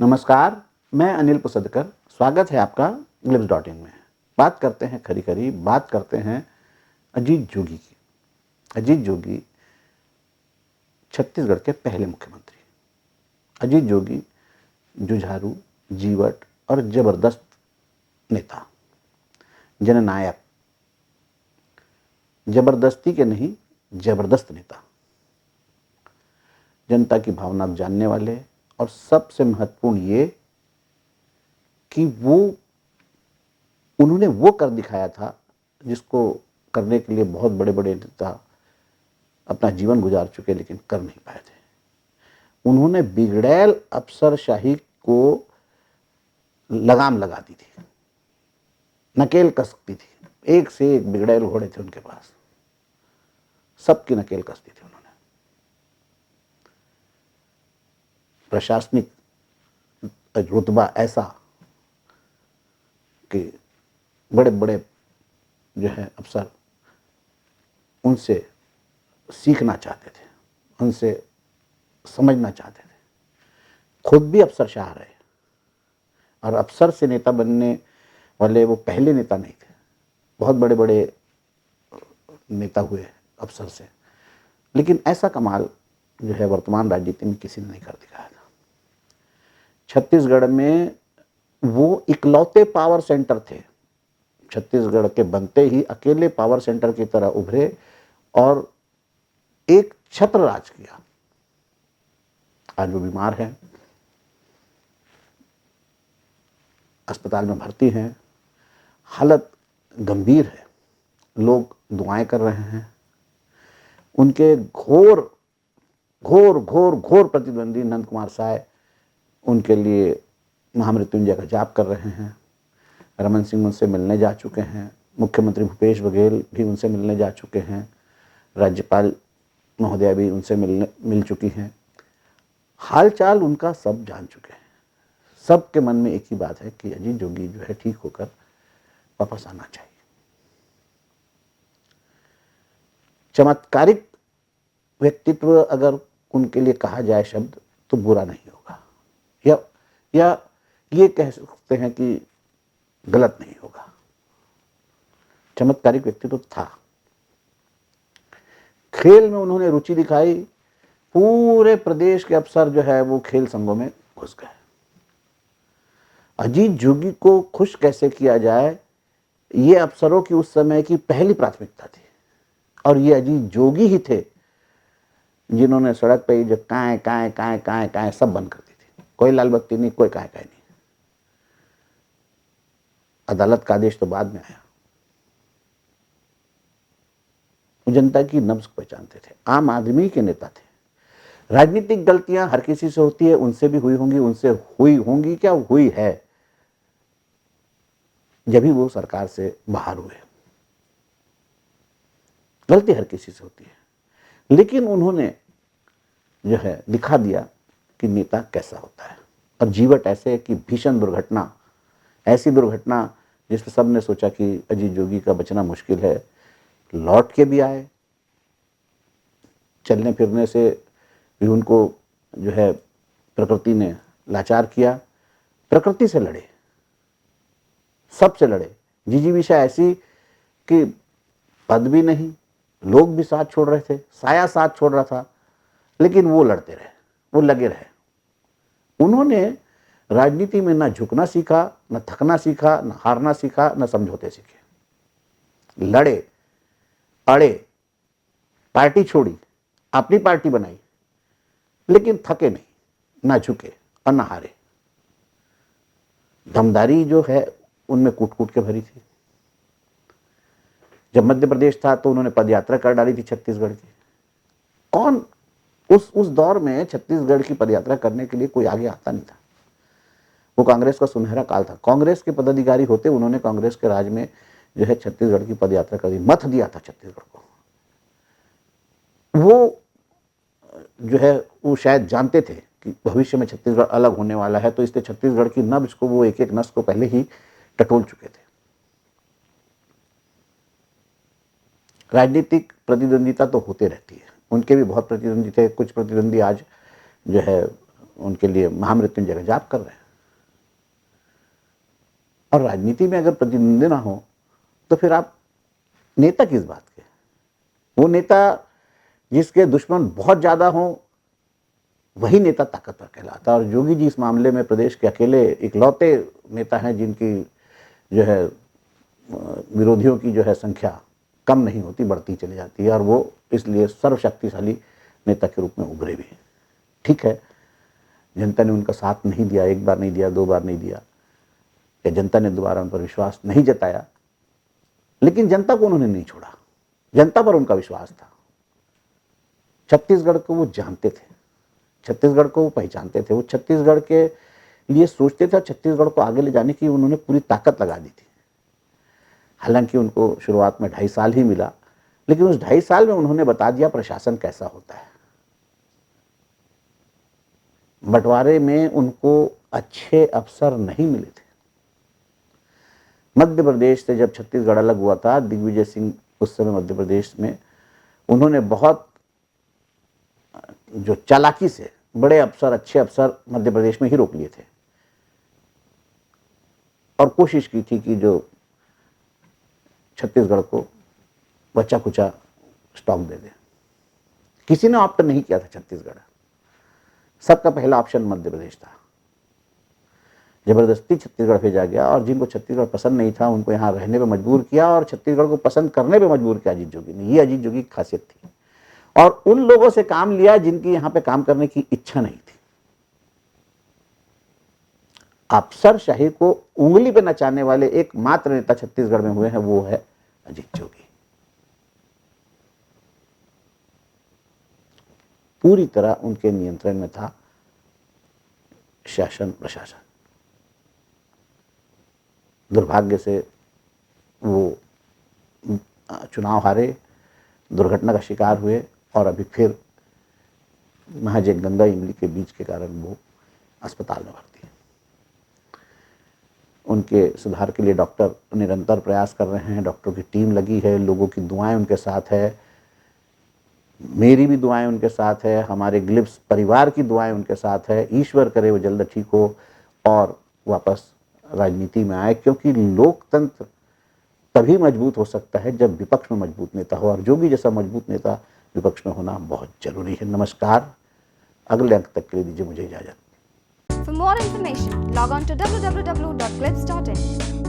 नमस्कार, मैं अनिल पुसदकर। स्वागत है आपका ग्लिम्स.इन में। बात करते हैं खरी खरी, बात करते हैं अजीत जोगी की। अजीत जोगी छत्तीसगढ़ के पहले मुख्यमंत्री। अजीत जोगी जुझारू, जीवट और जबरदस्त नेता, जननायक, जबरदस्ती के नहीं जबरदस्त नेता, जनता की भावना जानने वाले, और सबसे महत्वपूर्ण ये कि उन्होंने वो कर दिखाया था जिसको करने के लिए बहुत बड़े बड़े नेता अपना जीवन गुजार चुके लेकिन कर नहीं पाए थे। उन्होंने बिगड़ैल अफसरशाही को लगाम लगा दी थी, नकेल कसती थी। एक से एक बिगड़ैल घोड़े थे उनके पास, सबकी नकेल कसती थी उन्होंने। प्रशासनिक रुतबा ऐसा कि बड़े बड़े जो है अफसर उनसे सीखना चाहते थे, उनसे समझना चाहते थे। खुद भी अफसरशाह रहे, और अफसर से नेता बनने वाले वो पहले नेता नहीं थे। बहुत बड़े बड़े नेता हुए अफसर से, लेकिन ऐसा कमाल जो है वर्तमान राजनीति में किसी ने नहीं कर दिखाया था। छत्तीसगढ़ में वो इकलौते पावर सेंटर थे। छत्तीसगढ़ के बनते ही अकेले पावर सेंटर की तरह उभरे और एक छत्र राज किया। आज वो बीमार हैं, अस्पताल में भर्ती हैं, हालत गंभीर है, लोग दुआएं कर रहे हैं। उनके घोर घोर घोर घोर प्रतिद्वंदी नंद कुमार साय उनके लिए महामृत्युंजय का जाप कर रहे हैं। रमन सिंह उनसे मिलने जा चुके हैं, मुख्यमंत्री भूपेश बघेल भी उनसे मिलने जा चुके हैं, राज्यपाल महोदया भी उनसे मिल चुकी हैं। हालचाल उनका सब जान चुके हैं। सबके मन में एक ही बात है कि अजीत जोगी जो है ठीक होकर वापस आना चाहिए। चमत्कारिक व्यक्तित्व अगर उनके लिए कहा जाए शब्द तो बुरा नहीं होगा, या ये कह सकते हैं कि गलत नहीं होगा। चमत्कारिक व्यक्तित्व था। खेल में उन्होंने रुचि दिखाई, पूरे प्रदेश के अफसर जो है वो खेल संघों में घुस गए। अजीत जोगी को खुश कैसे किया जाए, ये अफसरों की उस समय की पहली प्राथमिकता थी। और ये अजीत जोगी ही थे जिन्होंने सड़क पे जो काएं काएं काएं काएं काएं सब बंद कर दी थी। कोई लाल बत्ती नहीं, कोई काएं काएं नहीं। अदालत का आदेश तो बाद में आया। जनता की नब्ज को पहचानते थे, आम आदमी के नेता थे। राजनीतिक गलतियां हर किसी से होती है, उनसे भी हुई होंगी, उनसे हुई होंगी क्या हुई है, जब भी वो सरकार से बाहर हुए। गलती हर किसी से होती है, लेकिन उन्होंने जो है दिखा दिया कि नेता कैसा होता है। और जीवट ऐसे कि भीषण दुर्घटना, ऐसी दुर्घटना जिसमें सबने सोचा कि अजीत जोगी का बचना मुश्किल है, लौट के भी आए। चलने फिरने से भी उनको जो है प्रकृति ने लाचार किया। प्रकृति से लड़े, सबसे लड़े। जिजीविषा ऐसी कि पद भी नहीं, लोग भी साथ छोड़ रहे थे, साया साथ छोड़ रहा था, लेकिन वो लड़ते रहे, वो लगे रहे। उन्होंने राजनीति में ना झुकना सीखा, न थकना सीखा, न हारना सीखा, न समझौते सीखे। लड़े, अड़े, पार्टी छोड़ी, अपनी पार्टी बनाई, लेकिन थके नहीं, ना झुके और ना हारे। दमदारी जो है उनमें कूट कूट के भरी थी। जब मध्य प्रदेश था तो उन्होंने पदयात्रा कर डाली थी छत्तीसगढ़ की। कौन उस दौर में छत्तीसगढ़ की पदयात्रा करने के लिए कोई आगे आता नहीं था। वो कांग्रेस का सुनहरा काल था। कांग्रेस के पदाधिकारी होते, उन्होंने कांग्रेस के राज में जो है छत्तीसगढ़ की पदयात्रा कर दी, मत दिया था छत्तीसगढ़ को। वो जो है वो शायद जानते थे कि भविष्य में छत्तीसगढ़ अलग होने वाला है, तो इसलिए छत्तीसगढ़ की नब्ज को वो एक एक नस को पहले ही टटोल चुके थे। राजनीतिक प्रतिद्वंदिता तो होते रहती है, उनके भी बहुत प्रतिद्वंदी थे। कुछ प्रतिद्वंदी आज जो है उनके लिए महामृत्युंजय का जाप कर रहे हैं। और राजनीति में अगर प्रतिद्वंदी ना हो तो फिर आप नेता किस बात के? वो नेता जिसके दुश्मन बहुत ज्यादा हों वही नेता ताकतवर कहलाता है। और योगी जी इस मामले में प्रदेश के अकेले इकलौते नेता हैं जिनकी जो है विरोधियों की जो है संख्या कम नहीं होती, बढ़ती चली जाती है, और वो इसलिए सर्वशक्तिशाली नेता के रूप में उभरे भी हैं। ठीक है, जनता ने उनका साथ नहीं दिया, एक बार नहीं दिया, दो बार नहीं दिया, या जनता ने दोबारा उन पर विश्वास नहीं जताया, लेकिन जनता को उन्होंने नहीं छोड़ा, जनता पर उनका विश्वास था। छत्तीसगढ़ को वो जानते थे, छत्तीसगढ़ को वो पहचानते थे, वो छत्तीसगढ़ के लिए सोचते थे, छत्तीसगढ़ को आगे ले जाने की उन्होंने पूरी ताकत लगा दी थी। हालांकि उनको शुरुआत में 2.5 साल ही मिला, लेकिन उस 2.5 साल में उन्होंने बता दिया प्रशासन कैसा होता है। बंटवारे में उनको अच्छे अफसर नहीं मिले थे। मध्य प्रदेश से जब छत्तीसगढ़ अलग हुआ था, दिग्विजय सिंह उस समय मध्य प्रदेश में, उन्होंने बहुत जो चालाकी से बड़े अफसर, अच्छे अफसर मध्य प्रदेश में ही रोक लिए थे और कोशिश की थी कि जो छत्तीसगढ़ को बचा कुचा स्टॉक दे दे। किसी ने ऑप्ट नहीं किया था छत्तीसगढ़, सबका पहला ऑप्शन मध्य प्रदेश था। जबरदस्ती छत्तीसगढ़ भेजा गया और जिनको छत्तीसगढ़ पसंद नहीं था उनको यहाँ रहने पे मजबूर किया और छत्तीसगढ़ को पसंद करने पे मजबूर किया अजीत जोगी ने। ये अजीत जोगी की खासियत थी। और उन लोगों से काम लिया जिनकी यहाँ पे काम करने की इच्छा नहीं थी। अफसरशाही को उंगली पे नचाने वाले एकमात्र नेता छत्तीसगढ़ में हुए हैं, वो है अजीत जोगी। पूरी तरह उनके नियंत्रण में था शासन प्रशासन। दुर्भाग्य से वो चुनाव हारे, दुर्घटना का शिकार हुए और अभी फिर महज एक गंगा इमली के बीज के कारण वो अस्पताल में भर्ती है। उनके सुधार के लिए डॉक्टर निरंतर प्रयास कर रहे हैं, डॉक्टरों की टीम लगी है, लोगों की दुआएं उनके साथ है, मेरी भी दुआएं उनके साथ है, हमारे ग्लिप्स परिवार की दुआएं उनके साथ है। ईश्वर करे वो जल्द ठीक हो और वापस राजनीति में आए, क्योंकि लोकतंत्र तभी मजबूत हो सकता है जब विपक्ष में मजबूत नेता हो, और जोगी जैसा मजबूत नेता विपक्ष में होना बहुत जरूरी है। नमस्कार, अगले अंक तक के लिए दीजिए मुझे इजाजत। For more information, log on to www.clips.in.